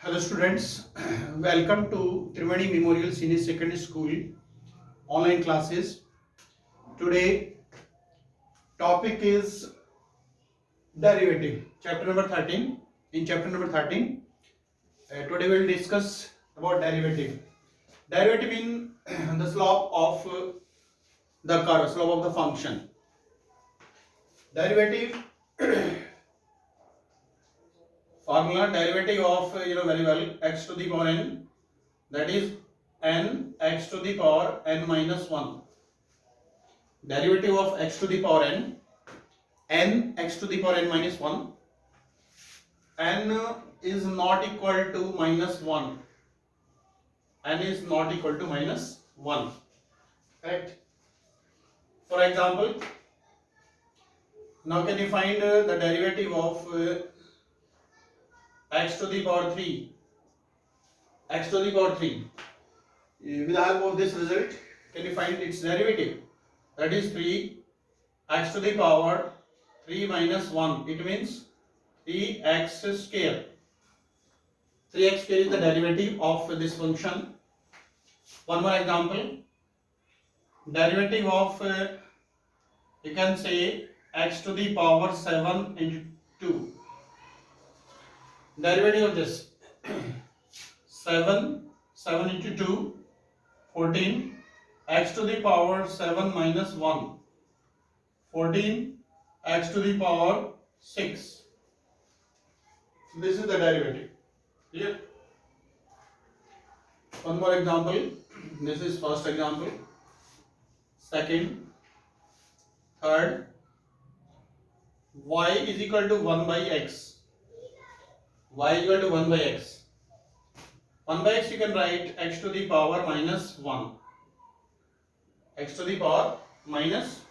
Hello students, welcome to Triveni Memorial Senior Secondary School online classes. Today topic is derivative, chapter number 13. In chapter number 13, today we will discuss about derivative. Derivative in the slope of the curve, slope of the function. Derivative formula, derivative of very well, x to the power n, that is n x to the power n minus 1. Derivative of x to the power n x to the power n minus 1, n is not equal to minus 1, n is not equal to minus 1, correct? For example, now can you find the derivative of x to the power 3, x to the power 3 with the help of this result? Can you find its derivative? That is 3 x to the power 3 minus 1, it means 3x square. 3x square is the derivative of this function. One more example, derivative of you can say x to the power 7 into 2. Derivative of this 7 into 2, 14, x to the power 7 minus 1, 14, x to the power 6. This is the derivative. Clear? One more example. This is first example. Second, third, y is equal to 1 by x. Y is equal to 1 by x. 1 by x you can write x to the power minus 1. X to the power minus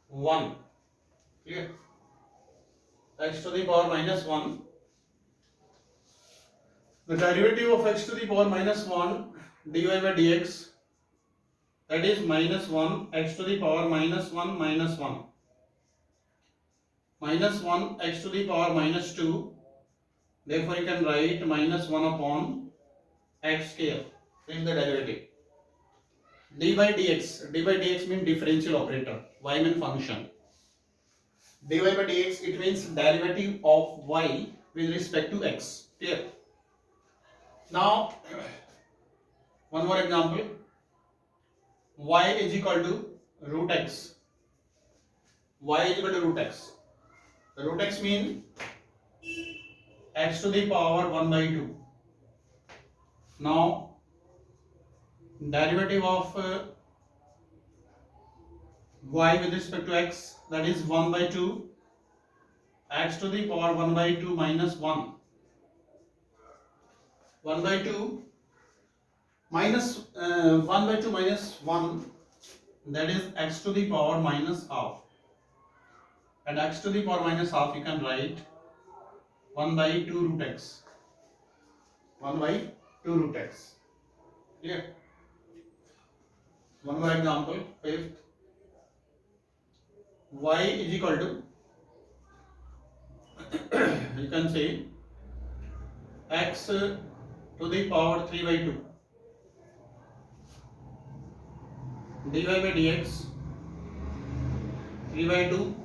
1. Clear? X to the power minus 1. The derivative of x to the power minus 1 dy by dx, that is minus 1 x to the power minus 1 minus 1. Minus 1 x to the power minus 2. Therefore you can write minus 1 upon x square. This is the derivative. D by dx means differential operator. Y means function. Dy by dx, it means derivative of y with respect to x. Clear? Now, one more example. Y is equal to root x. Y is equal to root x. The root x means x to the power 1 by 2. Now, derivative of y with respect to x, that is 1 by 2, x to the power 1 by 2 minus 1. 1 by 2 minus 1 by 2 minus 1, that is x to the power minus half. And x to the power minus half you can write 1 by 2 root x. 1 by 2 root x. Clear? One more example, fifth. Y is equal to you can say x to the power 3 by 2. Dy by dx 3 by 2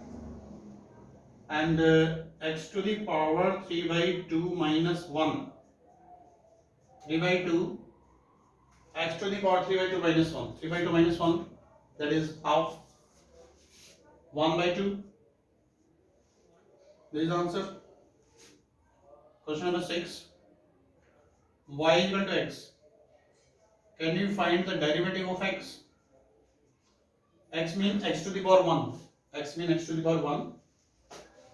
and x to the power 3 by 2 minus 1. 3 by 2, x to the power 3 by 2 minus 1. 3 by 2 minus 1, that is half. 1 by 2. This is the answer. Question number 6. Y is equal to x. Can you find the derivative of x? X means x to the power 1. X means x to the power 1.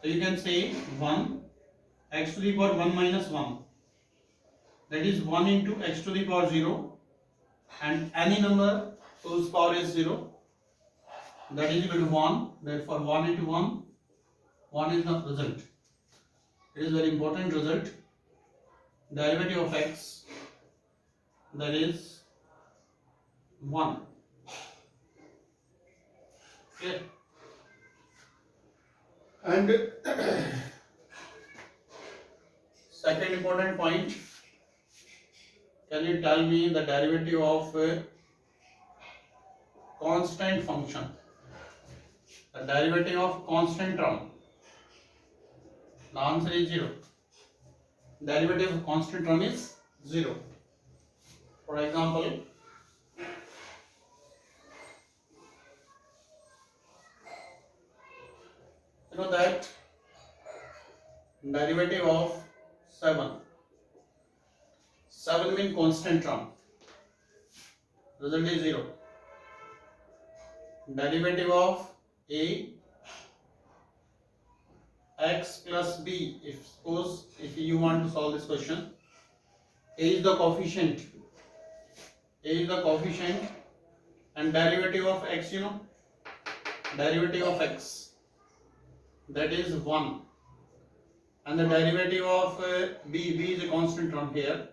So you can say 1 x to the power 1 minus 1. That is 1 into x to the power 0. And any number whose power is 0, that is equal to 1. Therefore 1 into 1, 1 is the result. It is very important result. Derivative of x, that is 1. Okay. And Second important point, can you tell me the derivative of a constant function? The derivative of constant term. The answer is 0. Derivative of constant term is 0. For example, you know that derivative of 7. 7 means constant term. Result is 0. Derivative of a x plus b. If suppose if you want to solve this question, a is the coefficient. A is the coefficient and derivative of x, derivative of x, that is 1, and the derivative of b is a constant term here,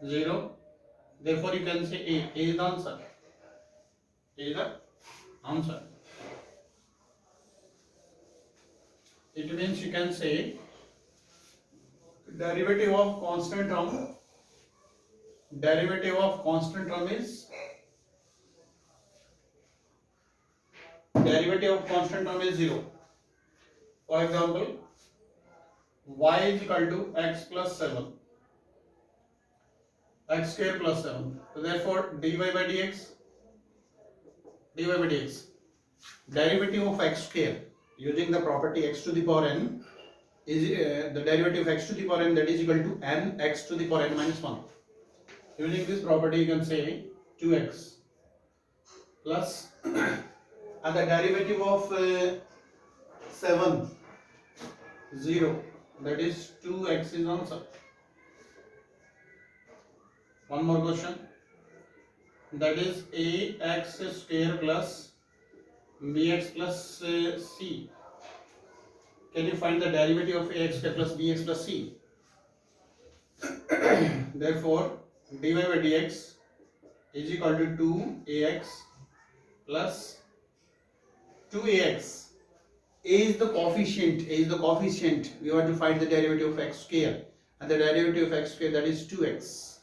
0. Therefore you can say a is the answer. A is the answer. It means you can say derivative of constant term. Derivative of constant term is derivative of constant term is 0. For example, y is equal to x plus 7, x square plus 7. So therefore dy by dx, derivative of x square using the property x to the power n is the derivative of x to the power n, that is equal to n x to the power n minus 1. Using this property you can say 2x plus and the derivative of 7, 0, that is 2x is answer. One more question, that is ax square plus bx plus c. Can you find the derivative of ax square plus bx plus c? Therefore dy by dx is equal to 2ax plus 2ax. A is the coefficient. We want to find the derivative of x square, and the derivative of x square, that is 2x.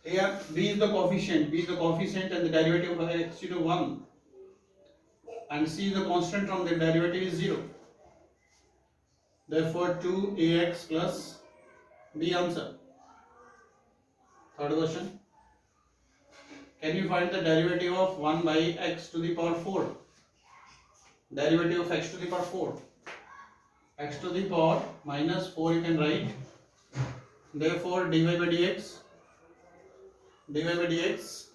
Here b is the coefficient, and the derivative of x is 1, and c is the constant term, the derivative is 0. Therefore 2ax plus b answer. Third question, can you find the derivative of 1 by x to the power 4? Derivative of x to the power 4. X to the power minus 4 you can write. Therefore dy by dx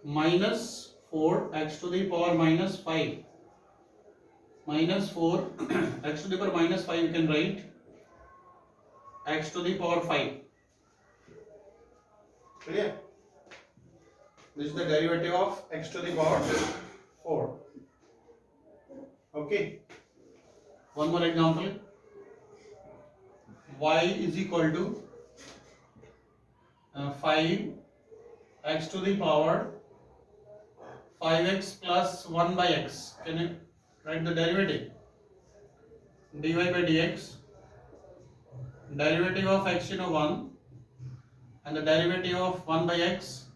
minus 4 x to the power minus 5. Minus 4 x to the power minus 5 you can write x to the power 5. Clear? This is the derivative of x to the power 4. Okay. One more example. Y is equal to 5 x to the power 5x plus 1 by x. Can you write the derivative? Dy by dx, derivative of x 1, and the derivative of 1 by x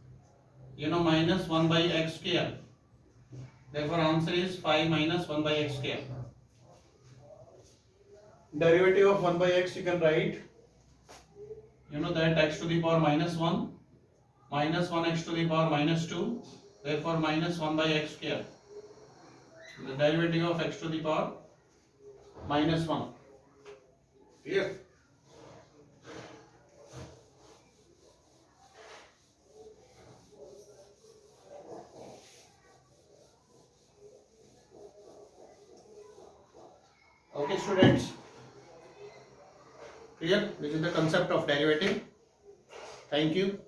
minus 1 by x square. Therefore answer is 5 minus 1 by x square. Derivative of 1 by x you can write, that x to the power minus 1 x to the power minus 2, therefore minus 1 by x square. The derivative of x to the power minus 1. Clear? Okay students, clear? This is the concept of derivative. Thank you.